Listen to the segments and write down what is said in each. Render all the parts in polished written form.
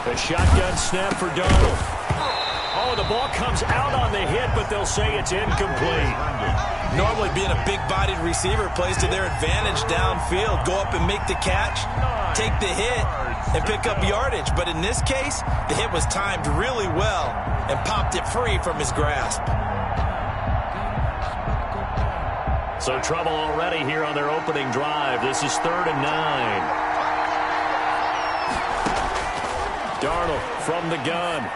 A shotgun snap for Darnold. Oh, the ball comes out on the hit, but they'll say it's incomplete. Normally being a big-bodied receiver plays to their advantage downfield. Go up and make the catch, take the hit, and pick up yardage. But in this case, the hit was timed really well and popped it free from his grasp. So trouble already here on their opening drive. This is 3rd and 9. Darnold from the gun.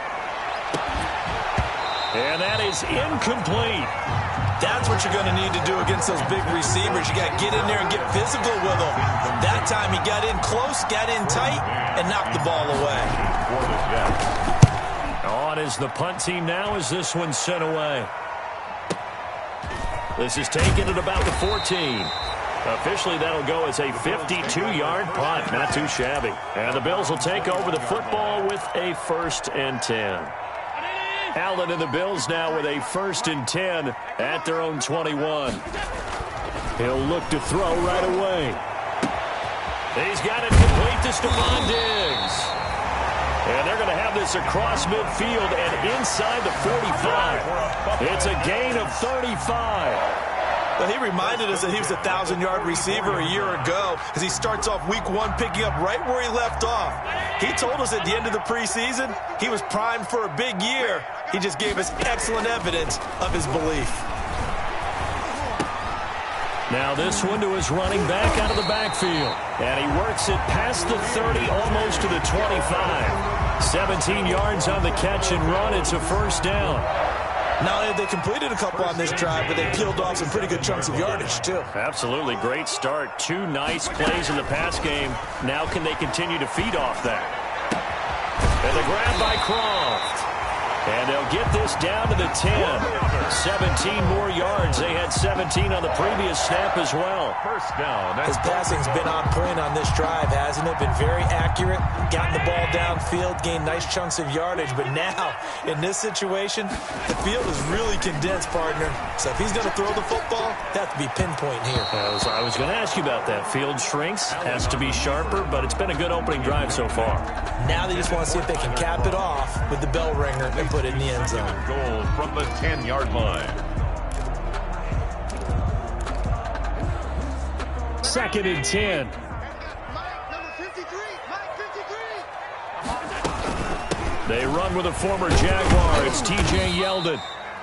And that is incomplete. That's what you're going to need to do against those big receivers. You got to get in there and get physical with them. That time he got in close, got in tight, and knocked the ball away. On is the punt team now as this one's sent away. This is taken at about the 14. Officially, that'll go as a 52-yard punt. Not too shabby. And the Bills will take over the football with a 1st and 10. Allen and the Bills now with a 1st and 10 at their own 21. He'll look to throw right away. He's got it complete to Stephon Diggs. And they're going to have this across midfield and inside the 45. It's a gain of 35. Well, he reminded us that he was a 1,000-yard receiver a year ago as he starts off week 1 picking up right where he left off. He told us at the end of the preseason he was primed for a big year. He just gave us excellent evidence of his belief. Now this one to his running back out of the backfield. And he works it past the 30, almost to the 25. 17 yards on the catch and run. It's a 1st down. Not only have they completed a couple on this drive, but they peeled off some pretty good chunks of yardage, too. Absolutely. Great start. 2 nice plays in the pass game. Now can they continue to feed off that? And the grab by Croft. And they'll get this down to the 10. 17 more yards. They had 17 on the previous snap as well. 1st down. His passing's been on point on this drive, hasn't it? Been very accurate. Gotten the ball downfield, gained nice chunks of yardage. But now, in this situation, the field is really condensed, partner. So if he's going to throw the football, that has to be pinpoint here. I was going to ask you about that. Field shrinks, has to be sharper, but it's been a good opening drive so far. Now they just want to see if they can cap it off with the bell ringer and put it in the end zone. Goal from the 10-yard line. 2nd and 10. They run with a former Jaguar. It's T.J. Yeldon.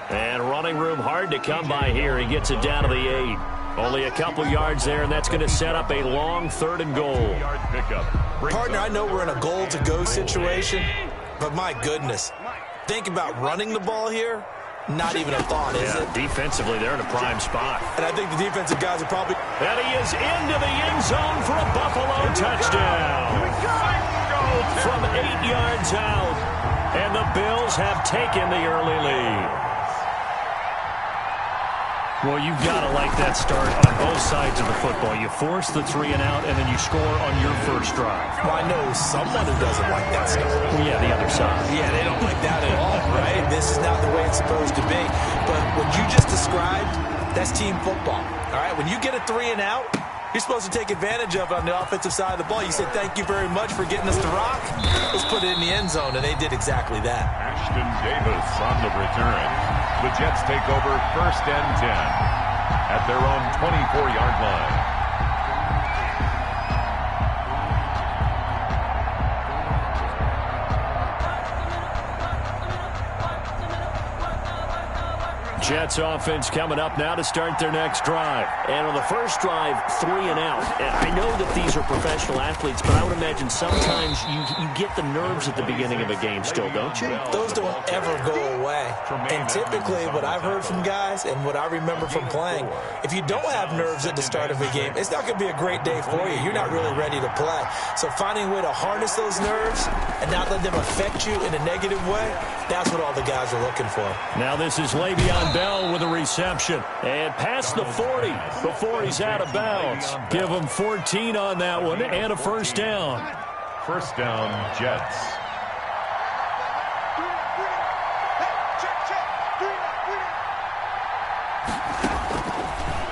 And running room hard to come by here. He gets it down to the 8. Only a couple yards there, and that's going to set up a long 3rd and goal. Partner, I know we're in a goal-to-go situation, but my goodness. Think about running the ball here. Not even a thought, is it? Defensively, they're in a prime spot. And I think the defensive guys are probably... And he is into the end zone for a Buffalo touchdown. From 8 yards out. And the Bills have taken the early lead. Well, you've got to like that start on both sides of the football. You force the 3 and out, and then you score on your first drive. Well, I know someone who doesn't like that stuff. Well, yeah, the other side. Yeah, they don't like that at all, right? This is not the way it's supposed to be. But what you just described, that's team football, all right? When you get a 3 and out, you're supposed to take advantage of it on the offensive side of the ball. You said, thank you very much for getting us to rock. Let's put it in the end zone, and they did exactly that. Ashton Davis on the return. The Jets take over 1st and 10 at their own 24-yard line. Jets offense coming up now to start their next drive. And on the first drive, 3 and out. And I know that these are professional athletes, but I would imagine sometimes you get the nerves at the beginning of a game still, don't you? Those don't ever go away. And typically what I've heard from guys and what I remember from playing, if you don't have nerves at the start of a game, it's not going to be a great day for you. You're not really ready to play. So finding a way to harness those nerves and not let them affect you in a negative way, that's what all the guys are looking for. Now this is Le'Veon Bell with a reception. And past the 40 before he's out of bounds. Give him 14 on that one and a 1st down. 1st down, Jets.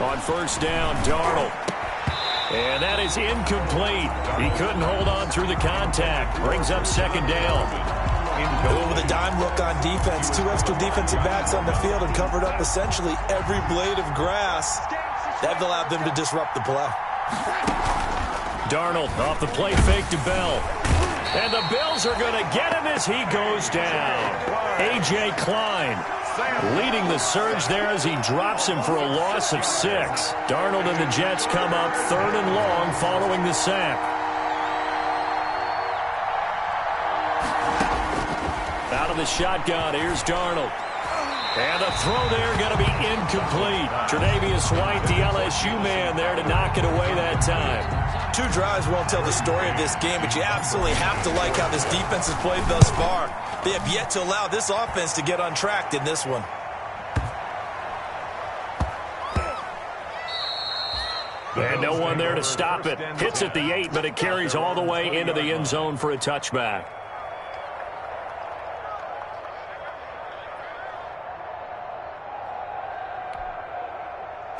On 1st down, Darnold. And that is incomplete. He couldn't hold on through the contact. Brings up second down. With a dime look on defense, 2 extra defensive backs on the field and covered up essentially every blade of grass. That allowed them to disrupt the play. Darnold off the play fake to Bell. And the Bills are going to get him as he goes down. A.J. Klein leading the surge there as he drops him for a loss of 6. Darnold and the Jets come up 3rd and long following the sack. Out of the shotgun, here's Darnold. And the throw there going to be incomplete. Tre'Davious White, the LSU man, there to knock it away that time. 2 drives won't tell the story of this game, but you absolutely have to like how this defense has played thus far. They have yet to allow this offense to get untracked in this one. And no one there to stop it. Hits at the 8, but it carries all the way into the end zone for a touchback.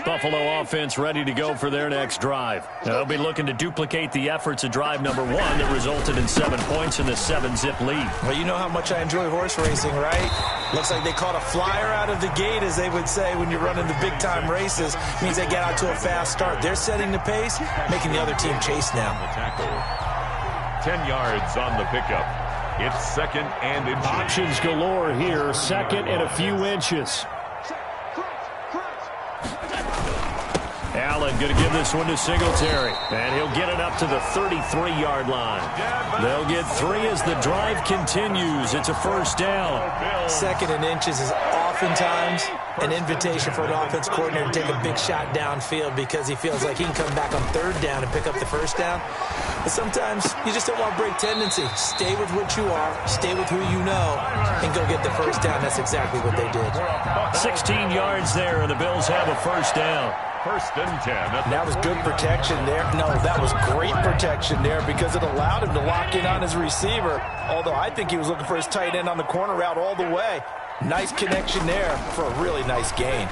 Buffalo offense ready to go for their next drive. They'll be looking to duplicate the efforts of drive number 1 that resulted in 7 points in the 7-zip lead. Well, you know how much I enjoy horse racing, right? Looks like they caught a flyer out of the gate, as they would say when you're running the big-time races. Means they get out to a fast start. They're setting the pace, making the other team chase now. 10 yards on the pickup. It's 2nd and inches. Options galore here. 2nd and a few inches. Allen going to give this one to Singletary. And he'll get it up to the 33-yard line. They'll get 3 as the drive continues. It's a first down. 2nd and inches is oftentimes an invitation for an offense coordinator to take a big shot downfield because he feels like he can come back on 3rd down and pick up the first down. But sometimes you just don't want to break tendency. Stay with what you are, stay with who you know, and go get the first down. That's exactly what they did. 16 yards there, and the Bills have a first down. 1st and 10. That was good protection there. No, that was great protection there because it allowed him to lock in on his receiver. Although I think he was looking for his tight end on the corner route all the way. Nice connection there for a really nice gain.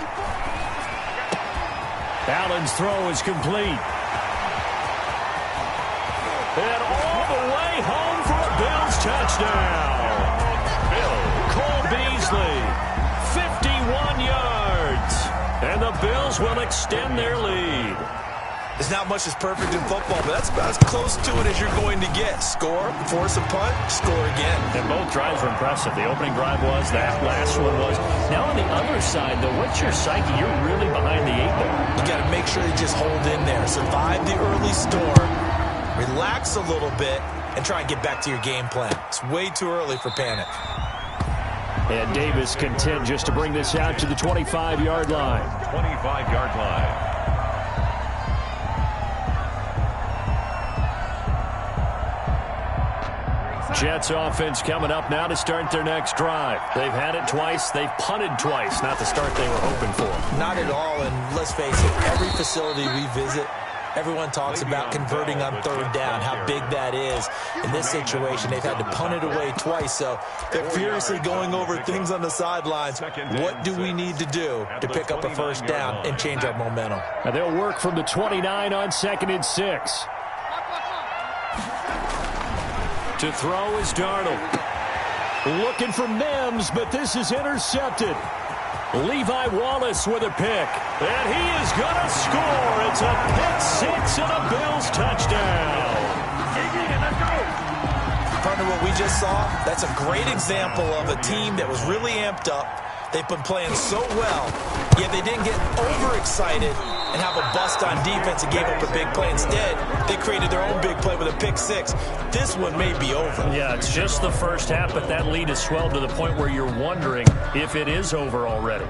Allen's throw is complete. And all the way home for a Bills touchdown. Cole Beasley, 51 yards. And the Bills will extend their lead. There's not much that's perfect in football, but that's about as close to it as you're going to get. Score, force a punt, score again. And both drives were impressive. The opening drive was, that last one was. Now on the other side, though, what's your psyche? You're really behind the 8 ball. You got to make sure you just hold in there. Survive the early storm, relax a little bit, and try and get back to your game plan. It's way too early for panic. And Davis content just to bring this out to the 25-yard line. 25-yard line. Jets offense coming up now to start their next drive. They've had it twice. They've punted twice. Not the start they were hoping for. Not at all, and let's face it, every facility we visit, everyone talks about converting on 3rd down, how big that is. In this situation, they've had to punt it away twice, so they're furiously going over things on the sidelines. What do we need to do to pick up a first down and change our momentum? And they'll work from the 29 on 2nd and 6. To throw is Darnold. Looking for Mims, but this is intercepted. Levi Wallace with a pick. And he is going to score. It's a pick 6 and a Bills touchdown. Partner, what we just saw, that's a great example of a team that was really amped up. They've been playing so well, yet they didn't get overexcited and have a bust on defense and gave up a big play. Instead, they created their own big play with a pick 6. This one may be over. Yeah, it's just the first half, but that lead has swelled to the point where you're wondering if it is over already.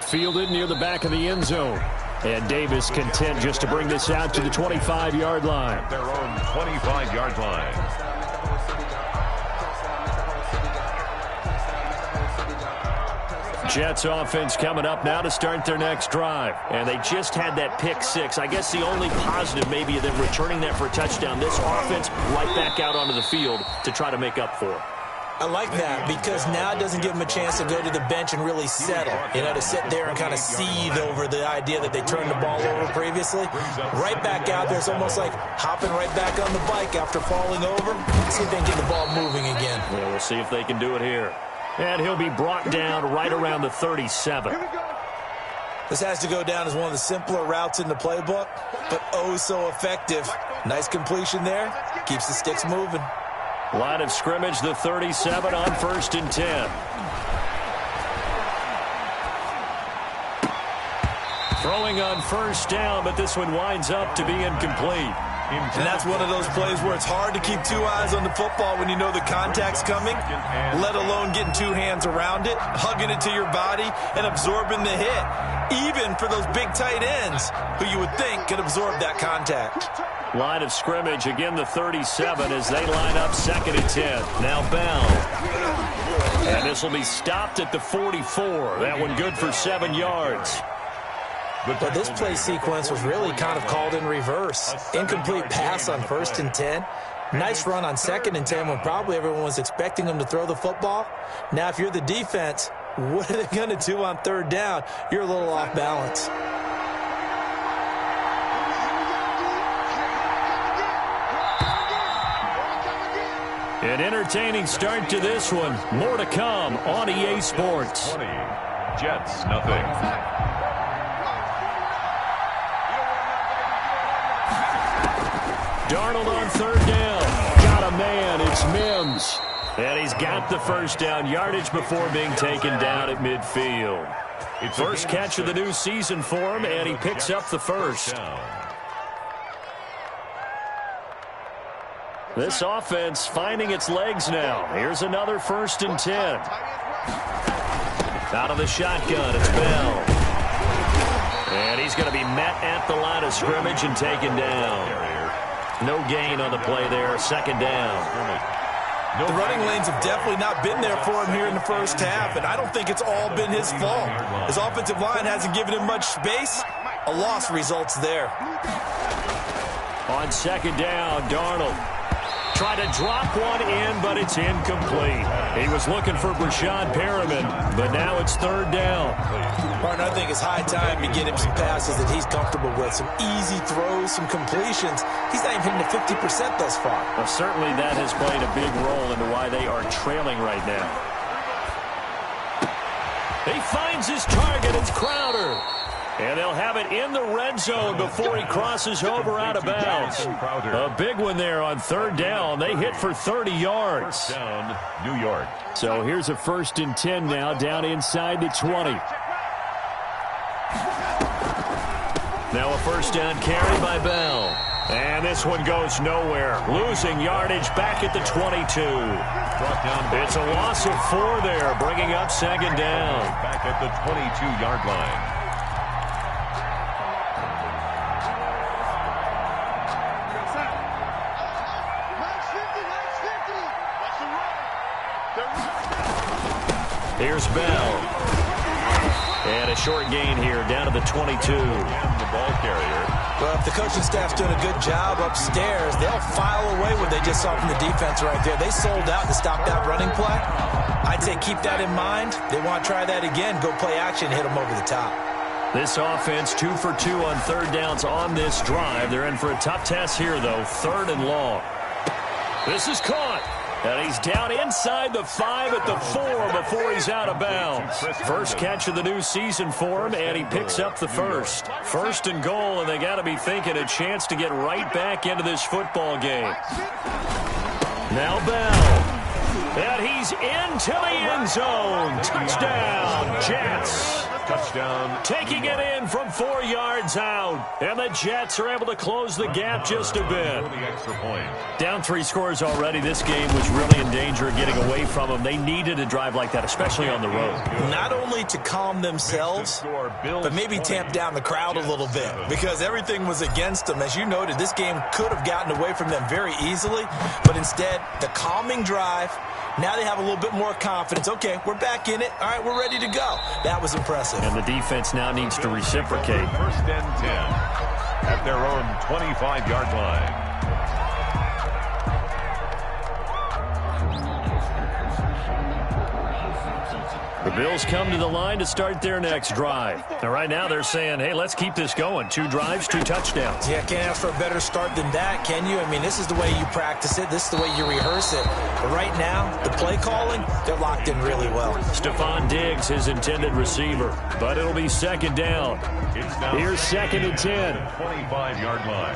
Fielded near the back of the end zone. And Davis content just to bring this out to the 25-yard line. Their own 25-yard line. Jets offense coming up now to start their next drive. And they just had that pick 6. I guess the only positive maybe of them returning that for a touchdown. This offense right back out onto the field to try to make up for it. I like that because now it doesn't give them a chance to go to the bench and really settle, to sit there and kind of seethe over the idea that they turned the ball over previously. Right back out there. It's almost like hopping right back on the bike after falling over. See if they can get the ball moving again. Yeah, we'll see if they can do it here. And he'll be brought down right around the 37. This has to go down as one of the simpler routes in the playbook, but oh so effective. Nice completion there. Keeps the sticks moving. Line of scrimmage, the 37 on 1st and 10. Throwing on 1st down, but this one winds up to be incomplete. And that's one of those plays where it's hard to keep two eyes on the football when you know the contact's coming, let alone getting two hands around it, hugging it to your body, and absorbing the hit, even for those big tight ends who you would think could absorb that contact. Line of scrimmage, again the 37 as they line up 2nd and 10. Now Bell. And this will be stopped at the 44. That one good for 7 yards. But this play sequence was really kind of called in reverse. Incomplete pass on 1st and 10. Nice run on 2nd and 10 when probably everyone was expecting them to throw the football. Now, if you're the defense, what are they going to do on 3rd down? You're a little off balance. An entertaining start to this one. More to come on EA Sports. 20. Jets, nothing. Darnold on 3rd down. Got a man. It's Mims. And he's got the 1st down yardage before being taken down at midfield. First catch of the new season for him, and he picks up the 1st. This offense finding its legs now. Here's another 1st and 10. Out of the shotgun, it's Bell. And he's going to be met at the line of scrimmage and taken down. No gain on the play there, 2nd down. The running lanes have definitely not been there for him here in the first half, and I don't think it's all been his fault. His offensive line hasn't given him much space. A loss results there. On 2nd down, Darnold. Try to drop one in, but it's incomplete. He was looking for Brashad Perriman, but now it's 3rd down. Martin, I think it's high time to get him some passes that he's comfortable with, some easy throws, some completions. He's not even hitting the 50% thus far. Well, certainly that has played a big role into why they are trailing right now. He finds his target. It's Crowder. And they'll have it in the red zone before he crosses over out of bounds. A big one there on 3rd down. They hit for 30 yards. 1st down, New York. So here's a 1st and 10 now, down inside the 20. Now a 1st down carry by Bell. And this one goes nowhere. Losing yardage back at the 22. It's a loss of 4 there, bringing up 2nd down. Back at the 22-yard line. Here's Bell. And a short gain here, down to the 22. And the ball carrier. Well, if the coaching staff's doing a good job upstairs, they'll file away what they just saw from the defense right there. They sold out to stop that running play. I'd say keep that in mind. They want to try that again. Go play action, hit them over the top. This offense 2 for 2 on 3rd downs on this drive. They're in for a tough test here, though. 3rd and long. This is caught. And he's down inside the 5 at the 4 before he's out of bounds. First catch of the new season for him, and he picks up the 1st. 1st and goal, and they got to be thinking a chance to get right back into this football game. Now Bell. And he's into the end zone. Touchdown, Jets. Touchdown. Taking it in from 4 yards out. And the Jets are able to close the gap just a bit. The extra point. Down 3 scores already. This game was really in danger of getting away from them. They needed a drive like that, especially on the road. Not only to calm themselves, but maybe tamp down the crowd a little bit because everything was against them. As you noted, this game could have gotten away from them very easily, but instead, the calming drive. Now they have a little bit more confidence. Okay, we're back in it. All right, we're ready to go. That was impressive. And the defense now needs to reciprocate. 1st and 10 at their own 25-yard line. The Bills come to the line to start their next drive. And right now they're saying, hey, let's keep this going. 2 drives, 2 touchdowns. Yeah, can't ask for a better start than that, can you? I mean, this is the way you practice it. This is the way you rehearse it. But right now, the play calling, they're locked in really well. Stephon Diggs, his intended receiver. But it'll be second down. Here's 2nd and 10. 25-yard line.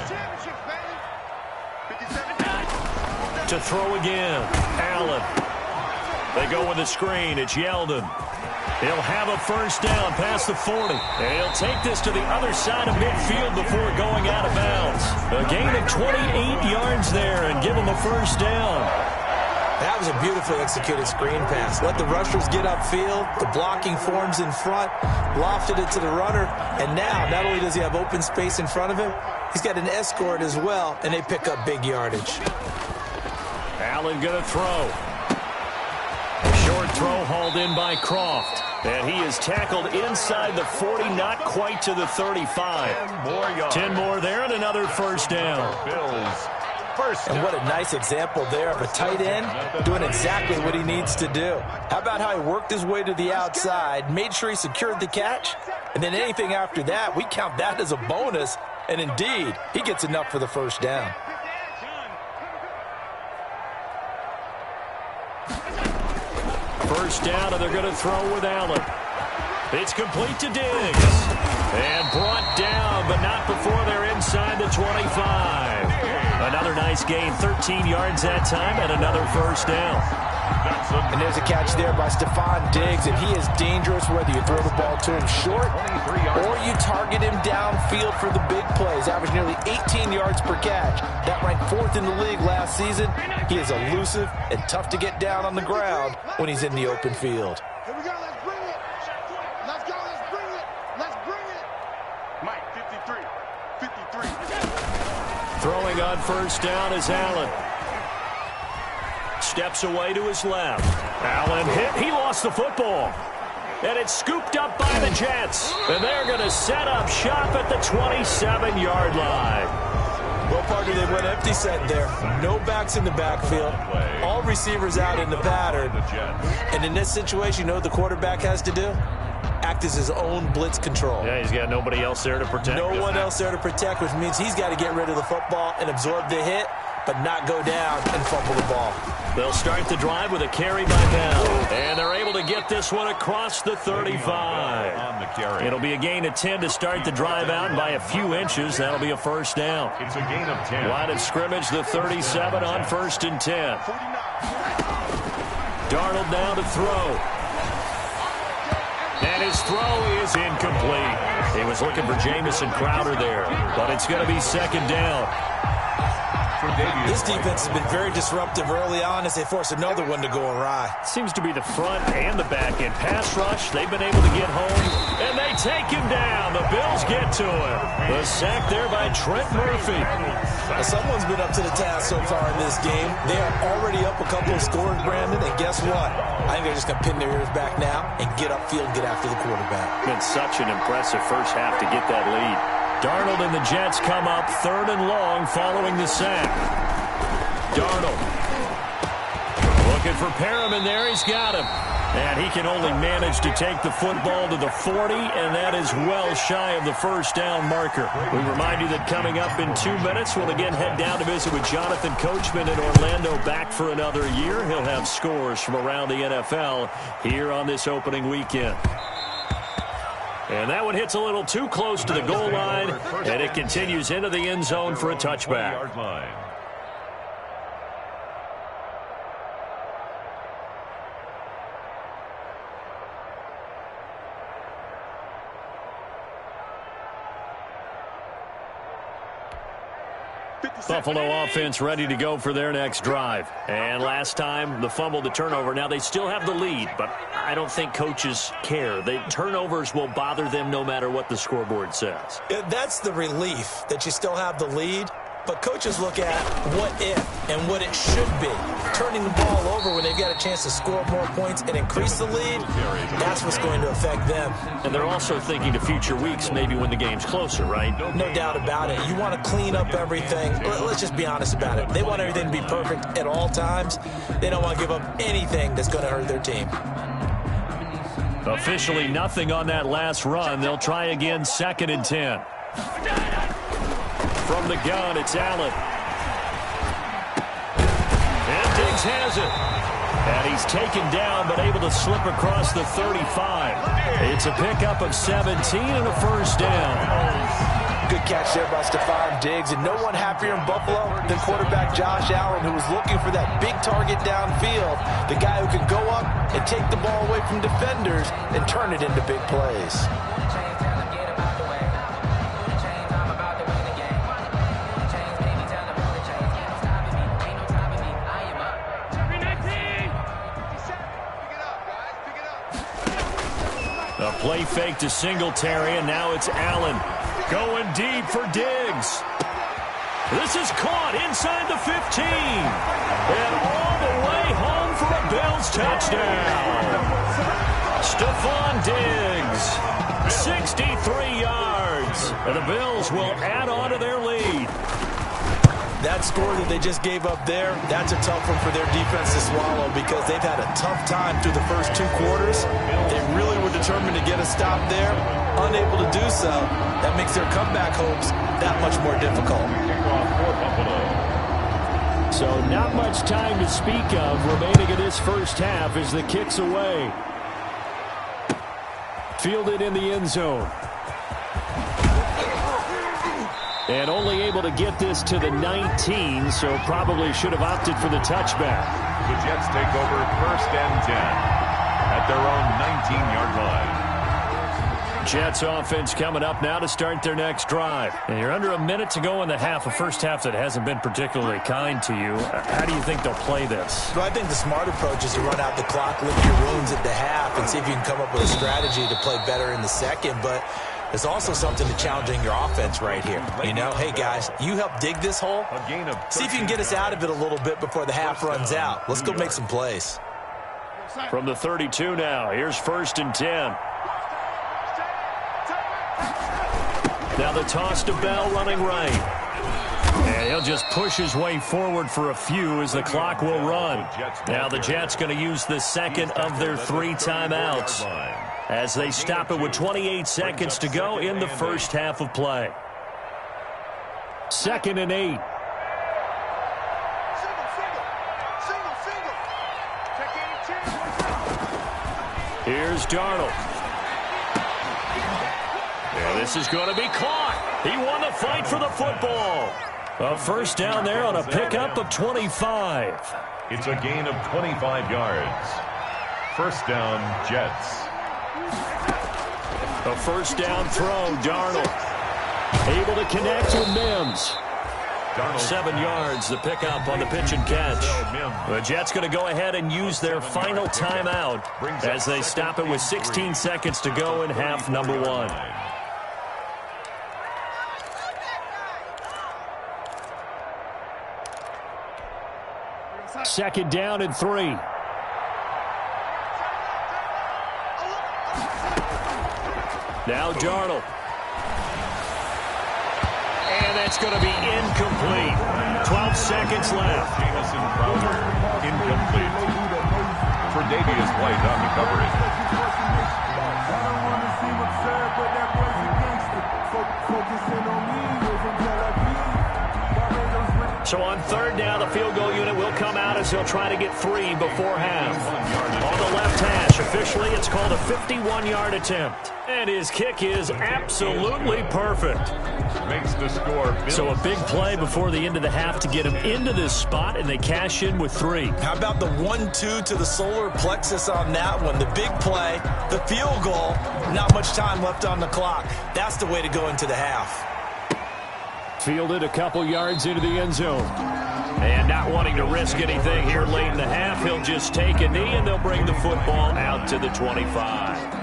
To throw again. Allen. They go with a screen. It's Yeldon. He'll have a first down past the 40. And he'll take this to the other side of midfield before going out of bounds. A gain of 28 yards there and give him a first down. That was a beautifully executed screen pass. Let the rushers get upfield. The blocking forms in front. Lofted it to the runner. And now, not only does he have open space in front of him, he's got an escort as well, and they pick up big yardage. Allen going to throw. A short throw hauled in by Croft. And he is tackled inside the 40, not quite to the 35. 10 more there and another first down. Bills. First down. And what a nice example there of a tight end doing exactly what he needs to do. How about how he worked his way to the outside, made sure he secured the catch, and then anything after that, we count that as a bonus. And indeed, he gets enough for the first down. First down, and they're going to throw with Allen. It's complete to Diggs. And brought down, but not before they're inside the 25. Another nice gain, 13 yards that time, and another first down. And there's a catch there by Stephon Diggs, and he is dangerous whether you throw the ball to him short or you target him downfield for the big plays. Averaged nearly 18 yards per catch. That ranked 4th in the league last season. He is elusive and tough to get down on the ground when he's in the open field. Here we go, let's bring it. Let's go, let's bring it. Let's bring it. Mike, 53. Throwing on first down is Allen. Steps away to his left. Allen hit. He lost the football. And it's scooped up by the Jets. And they're going to set up shop at the 27-yard line. Well, partner, they went empty set there. No backs in the backfield. All receivers out in the pattern. And in this situation, you know what the quarterback has to do? Act as his own blitz control. Yeah, he's got nobody else there to protect. No one else there to protect, which means he's got to get rid of the football and absorb the hit, but not go down and fumble the ball. They'll start the drive with a carry by Bell. And they're able to get this one across the 35. On the carry. It'll be a gain of 10 to start the drive out by a few inches. That'll be a first down. It's a gain of 10. Line of scrimmage, the 37 on 1st and 10. Darnold now to throw. And his throw is incomplete. He was looking for Jamison Crowder there, but it's going to be second down. This defense has been very disruptive early on as they force another one to go awry. Seems to be the front and the back end. Pass rush, they've been able to get home, and they take him down. The Bills get to him. The sack there by Trent Murphy. Now, someone's been up to the task so far in this game. They are already up a couple of scores, Brandon, and guess what? I think they're just going to pin their ears back now and get upfield, get after the quarterback. Been such an impressive first half to get that lead. Darnold and the Jets come up 3rd and long following the sack. Darnold looking for Perriman there. He's got him. And he can only manage to take the football to the 40, and that is well shy of the first down marker. We remind you that coming up in 2 minutes, we'll again head down to visit with Jonathan Coachman in Orlando, back for another year. He'll have scores from around the NFL here on this opening weekend. And that one hits a little too close to the goal line, and it continues into the end zone for a touchback. Buffalo offense ready to go for their next drive. And last time, the fumble, the turnover. Now they still have the lead, but I don't think coaches care. The turnovers will bother them no matter what the scoreboard says. That's the relief that you still have the lead. But coaches look at what if and what it should be. Turning the ball over when they've got a chance to score more points and increase the lead, that's what's going to affect them. And they're also thinking to future weeks, maybe when the game's closer, right? No doubt about it. You want to clean up everything. Let's just be honest about it. They want everything to be perfect at all times. They don't want to give up anything that's going to hurt their team. Officially nothing on that last run. They'll try again, 2nd and 10. From the gun, it's Allen. And Diggs has it. And he's taken down, but able to slip across the 35. It's a pickup of 17 and a first down. Good catch there by Stephon Diggs, and no one happier in Buffalo than quarterback Josh Allen, who was looking for that big target downfield, the guy who could go up and take the ball away from defenders and turn it into big plays. A play fake to Singletary, and now it's Allen. Going deep for Diggs. This is caught inside the 15. And all the way home for a Bills touchdown. Stephon Diggs, 63 yards. And the Bills will add on to their lead. That score that they just gave up there, that's a tough one for their defense to swallow because they've had a tough time through the first 2 quarters. They really were determined to get a stop there, unable to do so. That makes their comeback hopes that much more difficult. So not much time to speak of remaining in this first half as the kick's away. Fielded in the end zone. And only able to get this to the 19, so probably should have opted for the touchback. The Jets take over 1st and 10 at their own 19-yard line. Jets offense coming up now to start their next drive. And you're under a minute to go in the half, a first half that hasn't been particularly kind to you. How do you think they'll play this? Well, I think the smart approach is to run out the clock, lick your wounds at the half, and see if you can come up with a strategy to play better in the second. But there's also something to challenging your offense right here. You know, hey, guys, you help dig this hole. See if you can get us out of it a little bit before the half runs out. Let's go make some plays. From the 32 now, here's 1st and 10. Now the toss to Bell running right. And he'll just push his way forward for a few as the clock will run. Now the Jets going to use the second of their 3 timeouts as they stop it with 28 seconds to go in the first half of play. 2nd and 8. Here's Darnold. And this is going to be caught. He won the fight for the football. A first down there on a pickup of 25. It's a gain of 25 yards. First down, Jets. A first down throw, Darnold. Able to connect with Mims. 7 yards, the pickup on the pitch and catch. The Jets going to go ahead and use their final timeout as they stop it with 16 seconds to go in half number 1. Second down and 3. Now Darnold. And that's going to be incomplete. 12 seconds left. Jamison Crowder, incomplete. For Davius White on the coverage. So on 3rd down, the field goal unit will come out as they'll try to get 3 before half. On the left hash, officially it's called a 51-yard attempt. And his kick is absolutely perfect. Makes the score. So a big play before the end of the half to get him into this spot, and they cash in with 3. How about the 1-2 to the solar plexus on that one? The big play, the field goal, not much time left on the clock. That's the way to go into the half. Fielded a couple yards into the end zone. And not wanting to risk anything here late in the half, he'll just take a knee, and they'll bring the football out to the 25.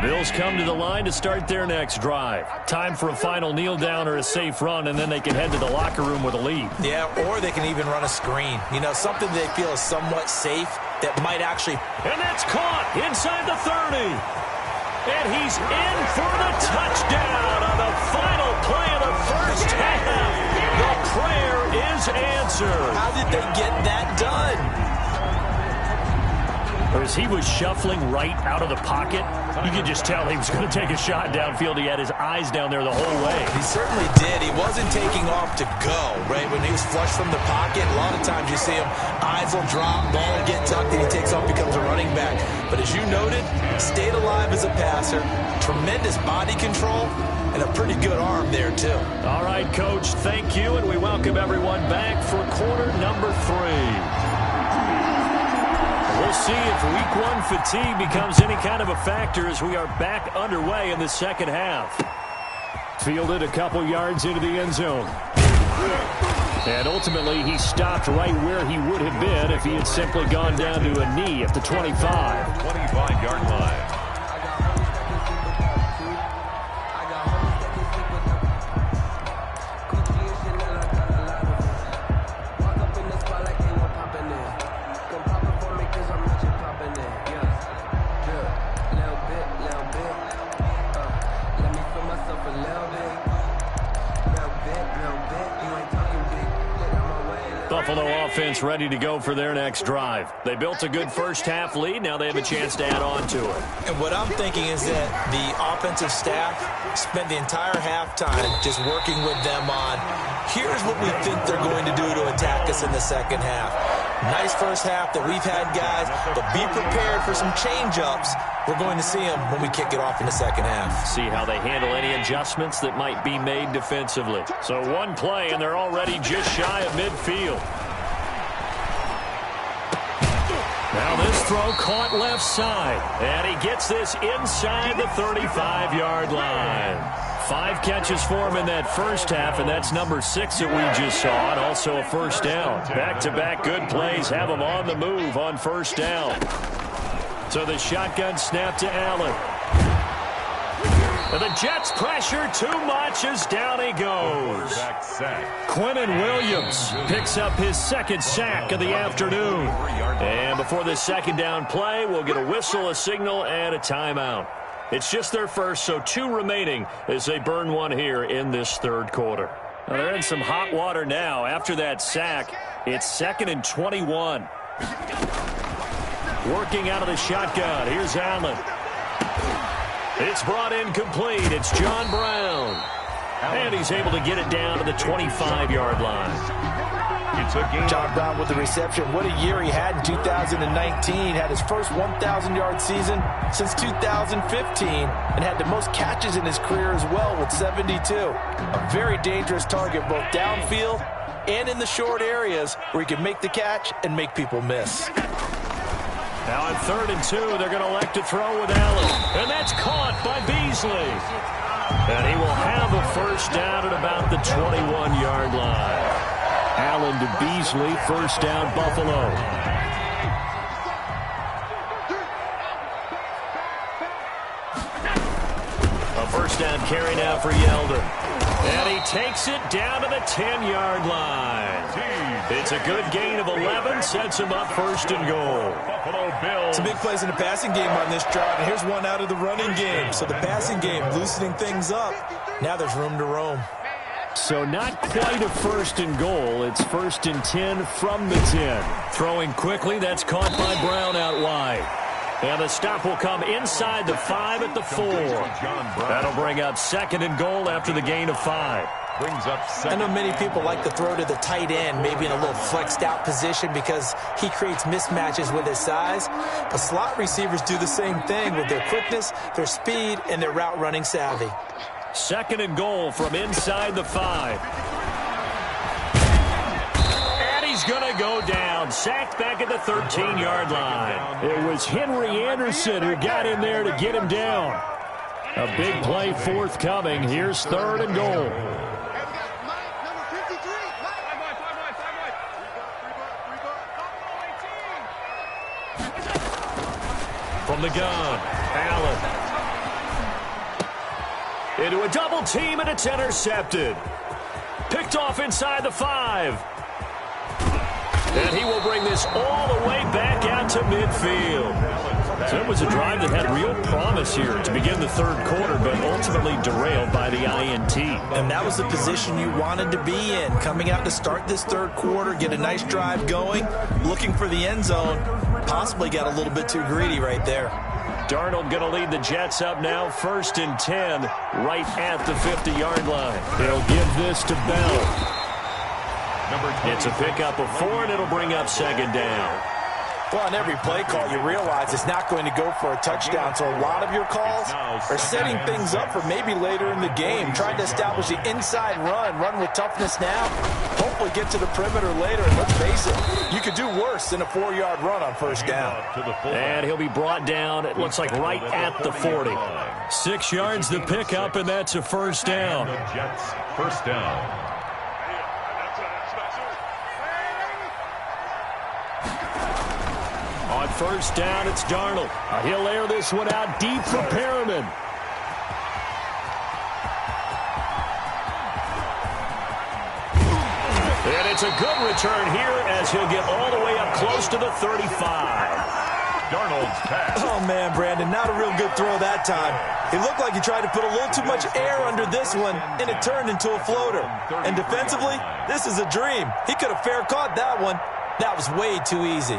Bills come to the line to start their next drive. Time for a final kneel down or a safe run, and then they can head to the locker room with a lead. Yeah, or they can even run a screen. You know, something they feel is somewhat safe that might actually... And that's caught inside the 30. And he's in for the touchdown on the final play of the first half. The prayer is answered. How did they get that done? As he was shuffling right out of the pocket, you could just tell he was going to take a shot downfield. He had his eyes down there the whole way. He certainly did. He wasn't taking off to go, right? When he was flushed from the pocket, a lot of times you see him, eyes will drop, ball will get tucked, and he takes off, becomes a running back. But as you noted, stayed alive as a passer, tremendous body control, and a pretty good arm there, too. All right, Coach, thank you, and we welcome everyone back for quarter number 3. We'll see if week 1 fatigue becomes any kind of a factor as we are back underway in the second half. Fielded a couple yards into the end zone. And ultimately, he stopped right where he would have been if he had simply gone down to a knee at the 25. 25-yard line. Buffalo offense ready to go for their next drive. They built a good first half lead. Now they have a chance to add on to it. And what I'm thinking is that the offensive staff spent the entire halftime just working with them on, here's what we think they're going to do to attack us in the second half. Nice first half that we've had, guys, but be prepared for some change-ups. We're going to see them when we kick it off in the second half. See how they handle any adjustments that might be made defensively. So one play, and they're already just shy of midfield. Now this throw caught left side, and he gets this inside the 35-yard line. 5 catches for him in that first half, and that's number 6 that we just saw, and also a first down. Back-to-back good plays have him on the move on first down. So the shotgun snap to Allen. And the Jets pressure too much as down he goes. Quinnen Williams picks up his second sack of the afternoon. And before the second down play, we'll get a whistle, a signal, and a timeout. It's just their first, so 2 remaining as they burn one here in this third quarter. Now they're in some hot water now. After that sack, it's 2nd and 21. Working out of the shotgun. Here's Allen. It's brought in complete. It's John Brown. And he's able to get it down to the 25-yard line. John Brown with the reception. What a year he had in 2019. Had his first 1,000-yard season since 2015 and had the most catches in his career as well with 72. A very dangerous target both downfield and in the short areas where he can make the catch and make people miss. Now on 3rd and 2, they're going to elect to throw with Allen. And that's caught by Beasley. And he will have a first down at about the 21-yard line. Allen to Beasley, first down Buffalo. A first down carry now for Yeldon. And he takes it down to the 10-yard line. It's a good gain of 11, sets him up 1st and goal. Some big plays in the passing game on this drive, and here's one out of the running game. So the passing game loosening things up. Now there's room to roam. So not quite a 1st and goal. It's 1st and 10 from the 10. Throwing quickly, that's caught by Brown out wide. And the stop will come inside the 5 at the 4. That'll bring up 2nd and goal after the gain of 5. I know many people like to throw to the tight end, maybe in a little flexed out position because he creates mismatches with his size. But slot receivers do the same thing with their quickness, their speed, and their route running savvy. 2nd and goal from inside the 5. And he's going to go down. Sacked back at the 13-yard line. It was Henry Anderson who got in there to get him down. A big play forthcoming. Here's 3rd and goal. From the gun, Allen. Into a double team, and it's intercepted. Picked off inside the 5. And he will bring this all the way back out to midfield. So it was a drive that had real promise here to begin the third quarter, but ultimately derailed by the INT. And that was the position you wanted to be in, coming out to start this third quarter, get a nice drive going, looking for the end zone. Possibly got a little bit too greedy right there. Darnold going to lead the Jets up now, 1st and 10, right at the 50-yard line. They'll give this to Bell. It's a pickup of 4, and it'll bring up 2nd down. Well, on every play call, you realize it's not going to go for a touchdown, so a lot of your calls are setting things up for maybe later in the game, trying to establish the inside run with toughness now, hopefully get to the perimeter later, and let's face it, you could do worse than a 4-yard run on 1st down. And he'll be brought down, it looks like right at the 40. 6 yards the pickup, and that's a 1st down. Jets, 1st down. On 1st down, it's Darnold. He'll air this one out deep for Perriman. And it's a good return here as he'll get all the way up close to the 35. Darnold's pass. Oh, man, Brandon, not a real good throw that time. It looked like he tried to put a little too much air under this one, and it turned into a floater. And defensively, this is a dream. He could have fair caught that one. That was way too easy.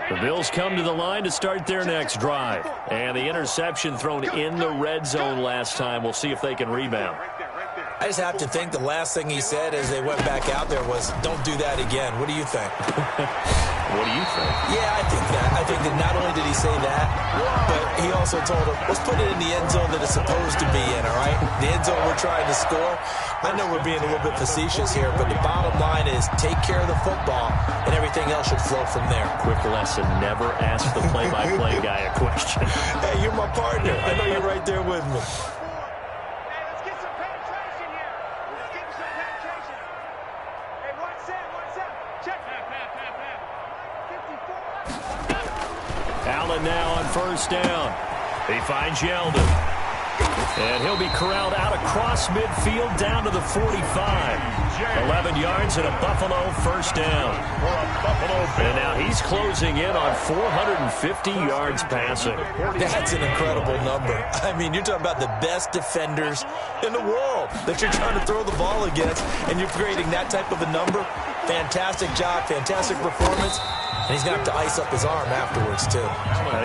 The Bills come to the line to start their next drive. And the interception thrown in the red zone last time. We'll see if they can rebound. I just have to think the last thing he said as they went back out there was, don't do that again. What do you think? What do you think? Yeah, I think that. I think that not only did he say that, but he also told him, let's put it in the end zone that it's supposed to be in, all right? The end zone we're trying to score. I know we're being a little bit facetious here, but the bottom line is take care of the football, and everything else should flow from there. Quick lesson, never ask the play-by-play guy a question. Hey, you're my partner. I know you're right there with me. Allen now on 1st down. He finds Yeldon. And he'll be corralled out across midfield down to the 45. 11 yards and a Buffalo 1st down. And now he's closing in on 450 yards passing. That's an incredible number. I mean, you're talking about the best defenders in the world that you're trying to throw the ball against, and you're creating that type of a number. Fantastic job, fantastic performance. And he's going to have to ice up his arm afterwards, too.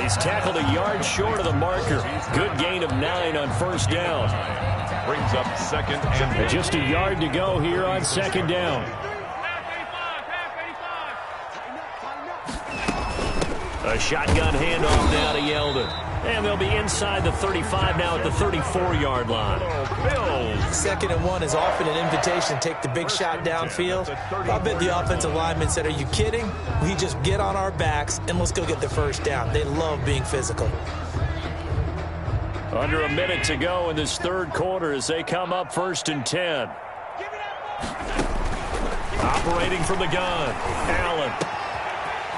He's tackled a yard short of the marker. Good gain of 9 on 1st down. Brings up 2nd and just a yard to go here on 2nd down. A shotgun handoff now to Yeldon. And they'll be inside the 35 now at the 34-yard line. 2nd and 1 is often an invitation to take the big shot downfield. I bet the offensive linemen said, are you kidding? We just get on our backs and let's go get the 1st down. They love being physical. Under a minute to go in this third quarter as they come up 1st and 10. Operating from the gun, Allen.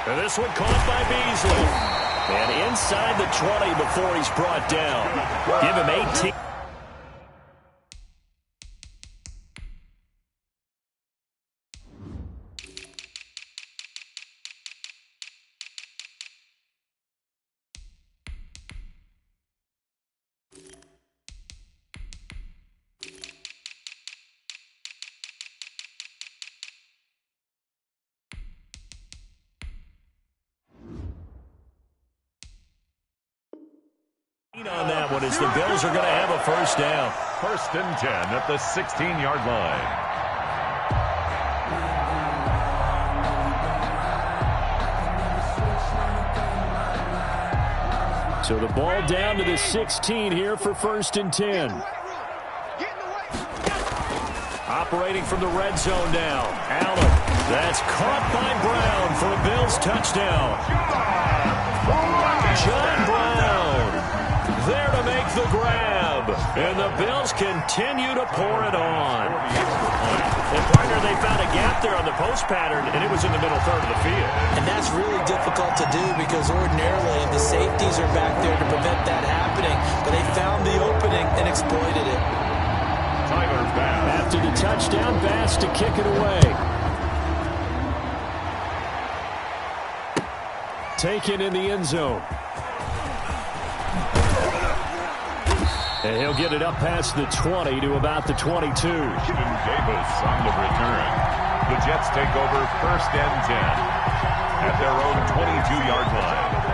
And this one caught by Beasley. And inside the 20 before he's brought down. Give him 18. On that one as the Bills are going to have a 1st down. 1st and 10 at the 16-yard line. So the ball down to the 16 here for 1st and 10. Operating from the red zone now. Allen. That's caught by Brown for a Bills touchdown. John Brown there to make the grab. And the Bills continue to pour it on. And partner, they found a gap there on the post pattern, and it was in the middle third of the field. And that's really difficult to do because ordinarily the safeties are back there to prevent that happening. But they found the opening and exploited it. Tyler Bass. After the touchdown, Bass to kick it away. taken in the end zone. And he'll get it up past the 20 to about the 22. Davis on the return. The Jets take over 1st and 10 at their own 22-yard line.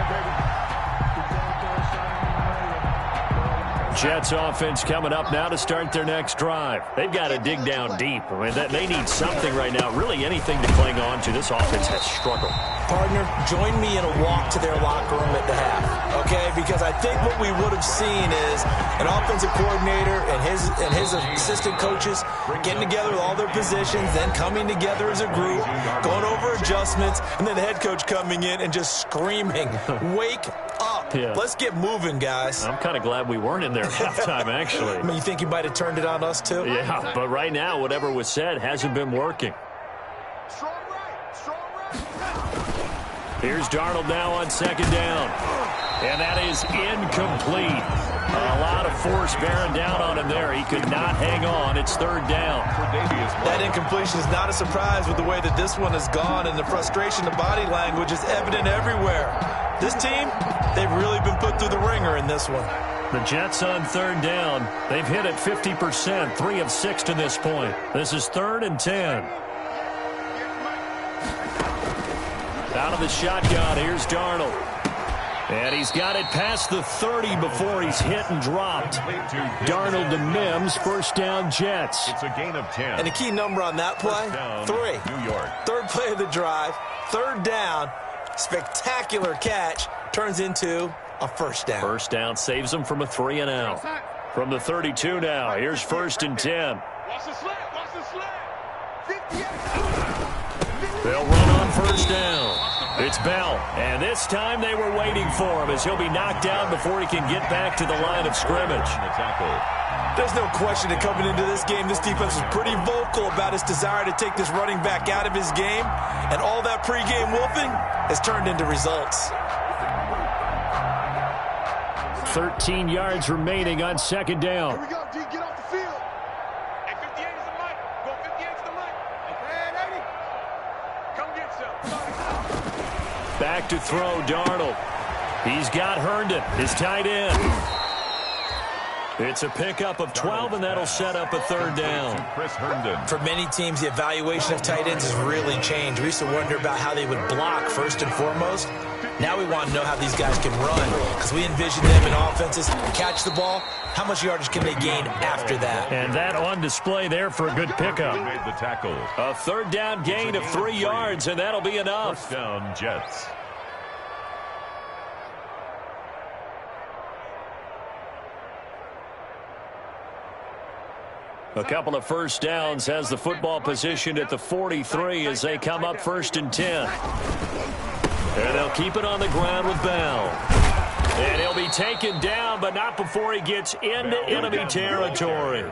Jets offense coming up now to start their next drive. They've got to dig down deep. I mean, they need something right now, really anything to cling on to. This offense has struggled. Partner, join me in a walk to their locker room at the half, okay? Because I think what we would have seen is an offensive coordinator and his assistant coaches getting together with all their positions, then coming together as a group, going over adjustments, and then the head coach coming in and just screaming, "Wake up. Yeah. Let's get moving, guys." I'm kind of glad we weren't in there at halftime, actually. I mean, you think he might have turned it on us, too? Yeah, but right now, whatever was said hasn't been working. Strong right. Strong right. Here's Darnold now on 2nd down. And that is incomplete. A lot of force bearing down on him there. He could not hang on. It's 3rd down. That incompletion is not a surprise with the way that this one has gone, and the frustration, the body language is evident everywhere. This team, they've really been put through the ringer in this one. The Jets on 3rd down. They've hit it 50%, 3 of 6 to this point. This is 3rd and 10. Out of the shotgun, here's Darnold. And he's got it past the 30 before he's hit and dropped. Darnold to Mims, 1st down Jets. It's a gain of 10. And the key number on that play, 3. New York. 3rd play of the drive, 3rd down, spectacular catch, turns into a 1st down. 1st down saves them from a 3 and out. From the 32 now, here's 1st and 10. Watch the slant. Watch the slant. 58. They'll run on 1st down. It's Bell, and this time they were waiting for him as he'll be knocked down before he can get back to the line of scrimmage. There's no question that coming into this game, this defense was pretty vocal about its desire to take this running back out of his game, and all that pregame wolfing has turned into results. 13 yards remaining on 2nd down. Here we go, D. Get off the field. Hey, 58 is the mic. Go 58 is the mic. Man, 80. Come get some. Back to throw, Darnold. He's got Herndon, his tight end. It's a pickup of 12, and that'll set up a 3rd down. Chris Herndon. For many teams, the evaluation of tight ends has really changed. We used to wonder about how they would block first and foremost. Now we want to know how these guys can run, because we envision them in offenses catch the ball. How much yardage can they gain after that? And that on display there for a good pickup. He made the tackle. A 3rd down gain of 3 yards, and that'll be enough. 1st down, Jets. A couple of 1st downs has the football positioned at the 43 as they come up 1st and 10. And they'll keep it on the ground with Bell. And he'll be taken down, but not before he gets into enemy territory.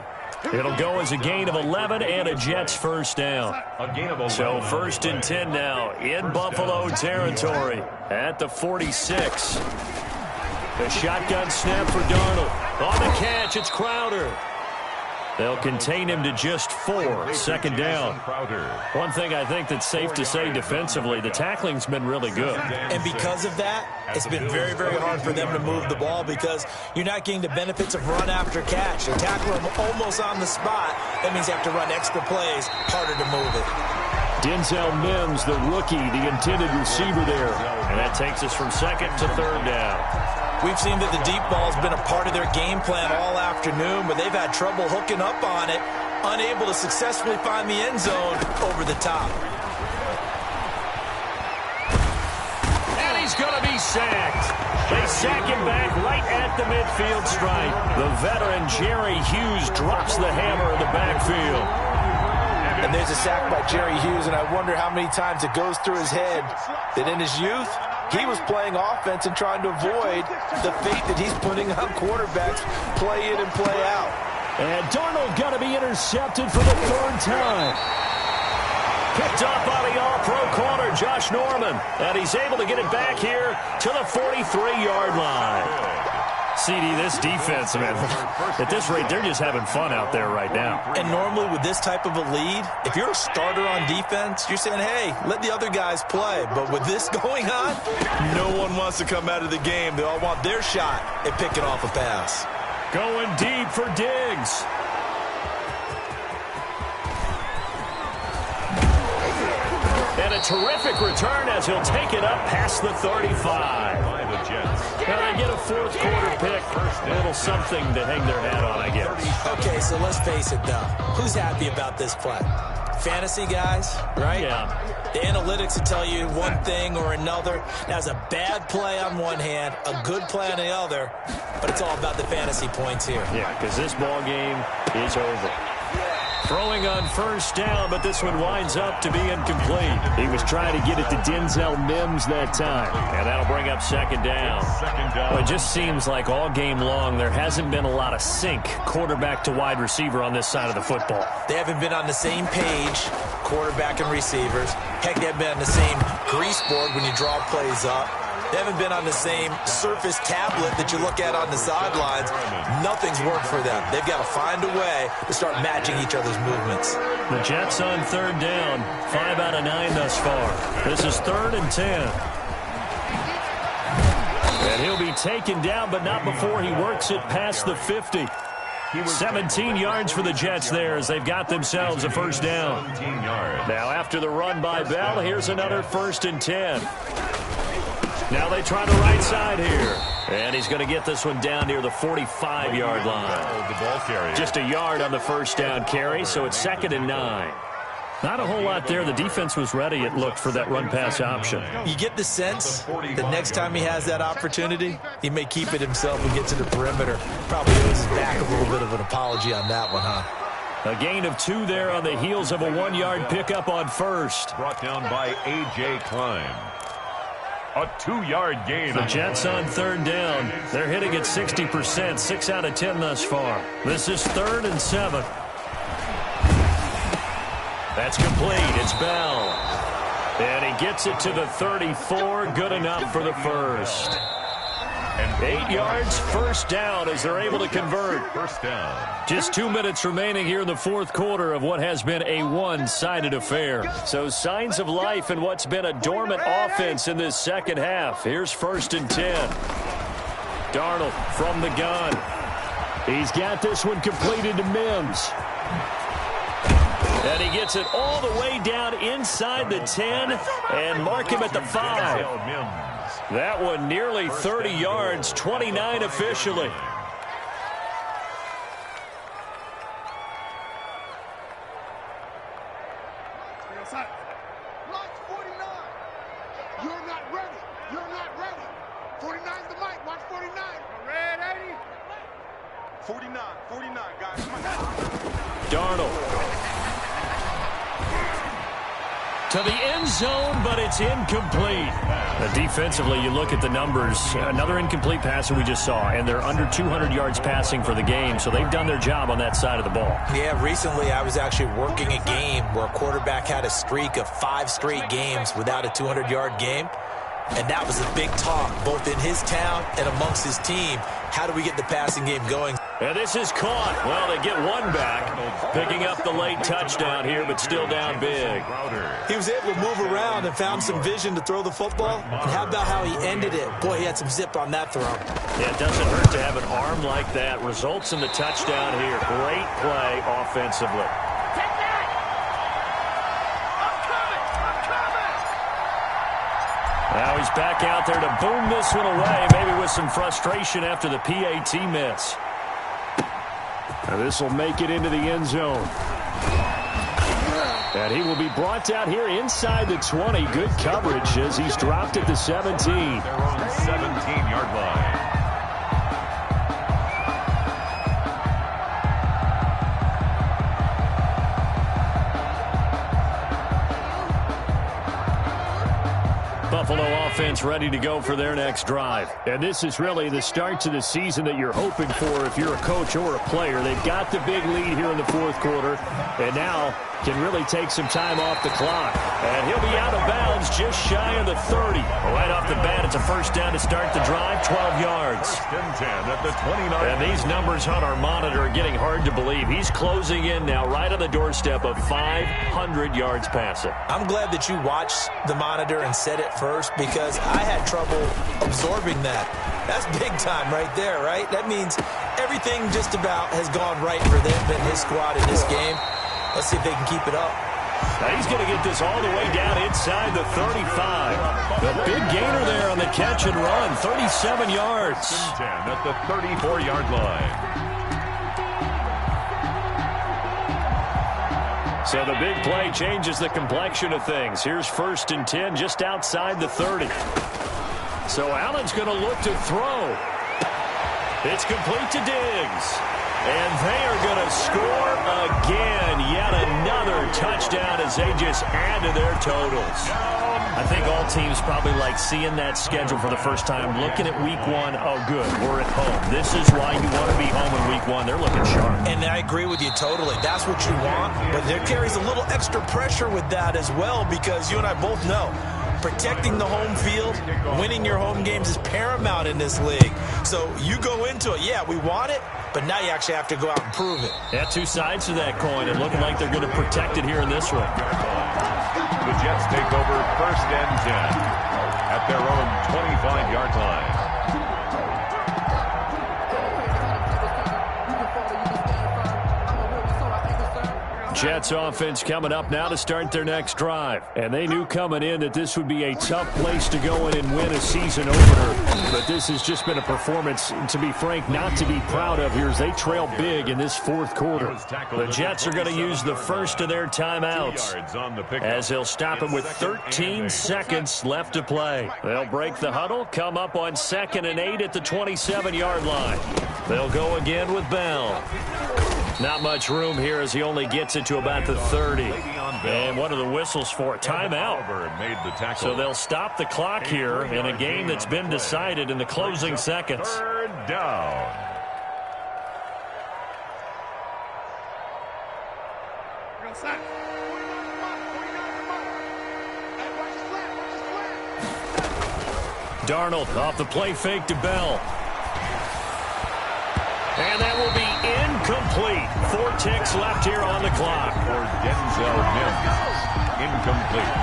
It'll go as a gain of 11 and a Jets 1st down. A gain of 11. So 1st and 10 now in Buffalo territory at the 46. The shotgun snap for Darnold. On the catch, it's Crowder. They'll contain him to just 4. 2nd down. One thing I think that's safe to say defensively, the tackling's been really good. And because of that, it's been very, very hard for them to move the ball because you're not getting the benefits of run after catch. They tackle him almost on the spot. That means they have to run extra plays, harder to move it. Denzel Mims, the rookie, the intended receiver there. And that takes us from 2nd to 3rd down. We've seen that the deep ball has been a part of their game plan all afternoon, but they've had trouble hooking up on it, unable to successfully find the end zone over the top. And he's going to be sacked. They sack him back right at the midfield stripe. The veteran Jerry Hughes drops the hammer in the backfield. And there's a sack by Jerry Hughes, and I wonder how many times it goes through his head that in his youth, he was playing offense and trying to avoid the fate that he's putting on quarterbacks, play in and play out. And Darnold got to be intercepted for the 3rd time. Picked up by the all-pro corner, Josh Norman. And he's able to get it back here to the 43-yard line. CD, this defense, man, at this rate, they're just having fun out there right now. And normally with this type of a lead, if you're a starter on defense, you're saying, hey, let the other guys play. But with this going on, no one wants to come out of the game. They all want their shot at picking off a pass. Going deep for Diggs. And a terrific return as he'll take it up past the 35. By the Jets. Now they get a fourth quarter pick. A little something to hang their hat on, I guess. Okay, so let's face it, though. Who's happy about this play? Fantasy guys, right? Yeah. The analytics will tell you one thing or another. That's a bad play on one hand, a good play on the other, but it's all about the fantasy points here. Yeah, because this ball game is over. Throwing on first down, but this one winds up to be incomplete. He was trying to get it to Denzel Mims that time, and that'll bring up second down. Well, it just seems like all game long there hasn't been a lot of sync quarterback to wide receiver on this side of the football. They haven't been on the same page, quarterback and receivers. Heck, they haven't been on the same grease board when you draw plays up. They haven't been on the same surface tablet that you look at on the sidelines. Nothing's worked for them. They've got to find a way to start matching each other's movements. The Jets on third down, 5 out of 9 thus far. This is 3rd and 10. And he'll be taken down, but not before he works it past the 50. 17 yards for the Jets there as they've got themselves a first down. Now after the run by Bell, here's another 1st and 10. Now they try the right side here. And he's going to get this one down near the 45-yard line. Just a yard on the first down carry, so it's 2nd and 9. Not a whole lot there. The defense was ready, it looked, for that run-pass option. You get the sense that next time he has that opportunity, he may keep it himself and get to the perimeter. Probably owes his back a little bit of an apology on that one, huh? A gain of 2 there on the heels of a 1-yard pickup on first. Brought down by A.J. Klein. A 2-yard gain. The Jets on third down. They're hitting at 60%, 6 out of 10 thus far. This is 3rd and 7. That's complete. It's Bell. And he gets it to the 34. Good enough for the first. 8 yards, first down as they're able to convert. First down. Just 2 minutes remaining here in the fourth quarter of what has been a one-sided affair. So signs of life in what's been a dormant offense in this second half. Here's 1st and 10. Darnold from the gun. He's got this one completed to Mims. And he gets it all the way down inside the 10 and mark him at the 5. That one nearly 30 yards, 29 officially. Watch 49. You're not ready. You're not ready. 49's the mic. Watch 49. Red 80. 49, guys. Darnold. To the end zone, but it's incomplete. Defensively, you look at the numbers. Another incomplete pass that we just saw, and they're under 200 yards passing for the game, so they've done their job on that side of the ball. Yeah, recently I was actually working a game where a quarterback had a streak of 5 straight games without a 200-yard game, and that was a big talk, both in his town and amongst his team. How do we get the passing game going? And this is caught. Well, they get one back, picking up the late touchdown here, but still down big. He was able to move around and found some vision to throw the football. And how about how he ended it? Boy, he had some zip on that throw. Yeah, it doesn't hurt to have an arm like that. Results in the touchdown here. Great play offensively. Now he's back out there to boom this one away, maybe with some frustration after the PAT miss. Now this will make it into the end zone. And he will be brought down here inside the 20. Good coverage as he's dropped at the 17. They're on the 17-yard line. Buffalo offense ready to go for their next drive. And this is really the start to the season that you're hoping for if you're a coach or a player. They've got the big lead here in the fourth quarter, and now can really take some time off the clock. And he'll be out of bounds just shy of the 30. Right off the bat, it's a first down to start the drive, 12 yards. First and 10 at the 29. And these numbers on our monitor are getting hard to believe. He's closing in now right on the doorstep of 500 yards passing. I'm glad that you watched the monitor and said it first, because I had trouble absorbing that. That's big time right there, right? That means everything just about has gone right for them and his squad in this game. Let's see if they can keep it up. Now he's going to get this all the way down inside the 35. The big gainer there on the catch and run, 37 yards. 10 at the 34-yard line. So the big play changes the complexion of things. Here's first and 10 just outside the 30. So Allen's going to look to throw. It's complete to Diggs. And they are going to score again. Yet another touchdown as they just add to their totals. I think all teams probably like seeing that schedule for the first time, looking at week one. Oh, good, we're at home. This is why you want to be home in week one. They're looking sharp. And I agree with you totally. That's what you want. But there carries a little extra pressure with that as well, because you and I both know protecting the home field, winning your home games is paramount in this league. So you go into it, yeah, we want it, but now you actually have to go out and prove it. Yeah, two sides to that coin, and looking like they're going to protect it here in this one. The Jets take over first and 10 at their own 25-yard line. Jets offense coming up now to start their next drive. And they knew coming in that this would be a tough place to go in and win a season opener. But this has just been a performance, to be frank, not to be proud of here as they trail big in this fourth quarter. The Jets are going to use the first of their timeouts as they'll stop it with 13 seconds left to play. They'll break the huddle, come up on 2nd and 8 at the 27-yard line. They'll go again with Bell. Not much room here as he only gets it to about the 30. And what are the whistles for? Timeout. So they'll stop the clock here in a game that's been decided in the closing seconds. Third down. Darnold off the play fake to Bell. And that will be incomplete. 4 ticks left here on the clock. For Denzel Mims. Incomplete.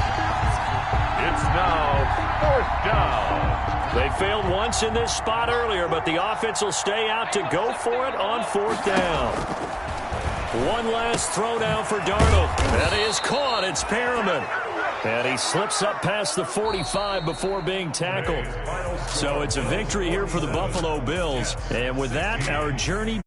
It's now 4th down. They failed once in this spot earlier, but the offense will stay out to go for it on 4th down. One last throw down for Darnold. That is caught. It's Perriman. And he slips up past the 45 before being tackled. So it's a victory here for the Buffalo Bills. And with that, our journey